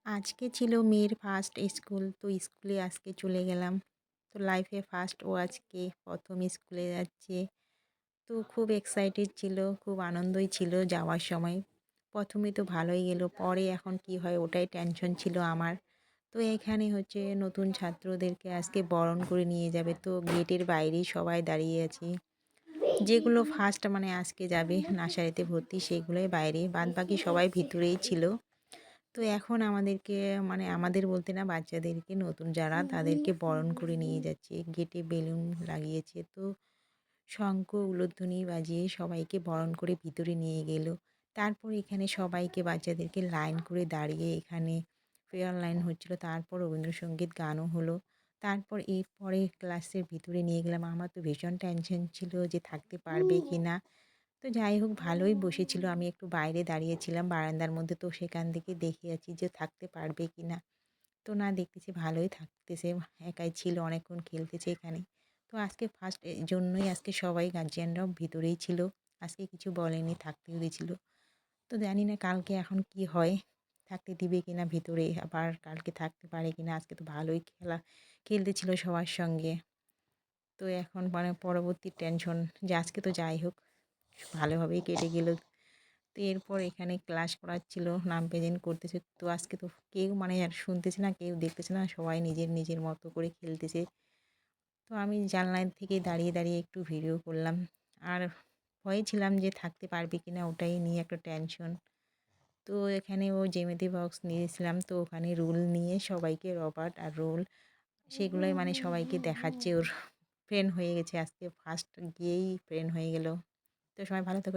আজকে ছিল মেয়ের ফার্স্ট স্কুল। তো স্কুলে আজকে চলে গেলাম। তো লাইফে ফার্স্ট ও আজকে ১ম স্কুলে যাচ্ছে। তো খুব এক্সাইটেড ছিল, খুব আনন্দই ছিল যাওয়ার সময়। ১ম এ তো ভালোই গেল। পরে এখন কি হয় ওটাই টেনশন ছিল আমার। তো এখানে হচ্ছে নতুন ছাত্রদেরকে আজকে বরণ করে নিয়ে যাবে। তো গেটের বাইরেই সবাই দাঁড়িয়ে আছি। যেগুলো ফার্স্ট মানে আজকে যাবে নার্সারিতে ভর্তি সেগুলোই বাইরে। বাদবাকি সবাই ভিতরেই ছিল। তো এখন আমাদেরকে মানে আমাদের বলতে না বাচ্চাদেরকে নতুন যারা তাদেরকে বরণ করে নিয়ে যাচ্ছে। গেটে বেলুন লাগিয়েছে। তো শঙ্খ উলুধ্বনি বাজিয়ে সবাইকে বরণ করে ভিতরে নিয়ে গেল। তারপর এখানে সবাইকে বাচ্চাদেরকে লাইন করে দাঁড়িয়ে এখানে প্রেয়ার লাইন হচ্ছিল। তারপর রবীন্দ্রসঙ্গীত গানও হলো। তারপর এরপরে ক্লাসের ভিতরে নিয়ে গেলাম। আমার তো ভীষণ টেনশন ছিল যে থাকতে পারবে কি না। তো যাই হোক ভালোই বসেছিল। আমি একটু বাইরে দাঁড়িয়েছিলাম বারান্দার মধ্যে। তো সেখান থেকে দেখে আছি যে থাকতে পারবে কি না। তো না দেখতেছি ভালোই থাকতেছে। একাই ছিল অনেকক্ষণ খেলতেছে এখানে। তো আজকে ফার্স্ট এজন্যই আজকে সবাই গার্জিয়ানরাও ভিতরেই ছিল। আজকে কিছু বলেনি, থাকতেও দিয়েছিল। তো জানি না কালকে এখন কি হয়। থাকতে দিবে কিনা ভিতরে আবার কালকে থাকতে পারে কিনা। আজকে তো ভালোই খেলতেছিল সবার সঙ্গে। তো এখন মানে পরবর্তী টেনশন যে আজকে তো যাই হোক ভালোভাবেই কেটে গেল। তো এরপর এখানে ক্লাস করাচ্ছিল, নাম প্রেজেন্ট করতেছে। তো আজকে তো কেউ মানে আর শুনতেছে না, কেউ দেখতেছে না। সবাই নিজের নিজের মতো করে খেলতেছে। তো আমি জানলা থেকে দাঁড়িয়ে দাঁড়িয়ে একটু ভিডিও করলাম। আর ভয়ে ছিলাম যে থাকতে পারবে কিনা ওটাই নিয়ে একটা টেনশন। তো এখানে ও জ্যামিতি বক্স নিয়েছিলাম। তো ওখানে রুল নিয়ে সবাইকে রবার্ট আর রোল সেগুলোই মানে সবাইকে দেখাচ্ছে। ওর ফ্রেন্ড হয়ে গেছে আজকে ফার্স্ট গিয়েই ফ্রেন্ড হয়ে গেল। তো সবাই ভালো থেকো।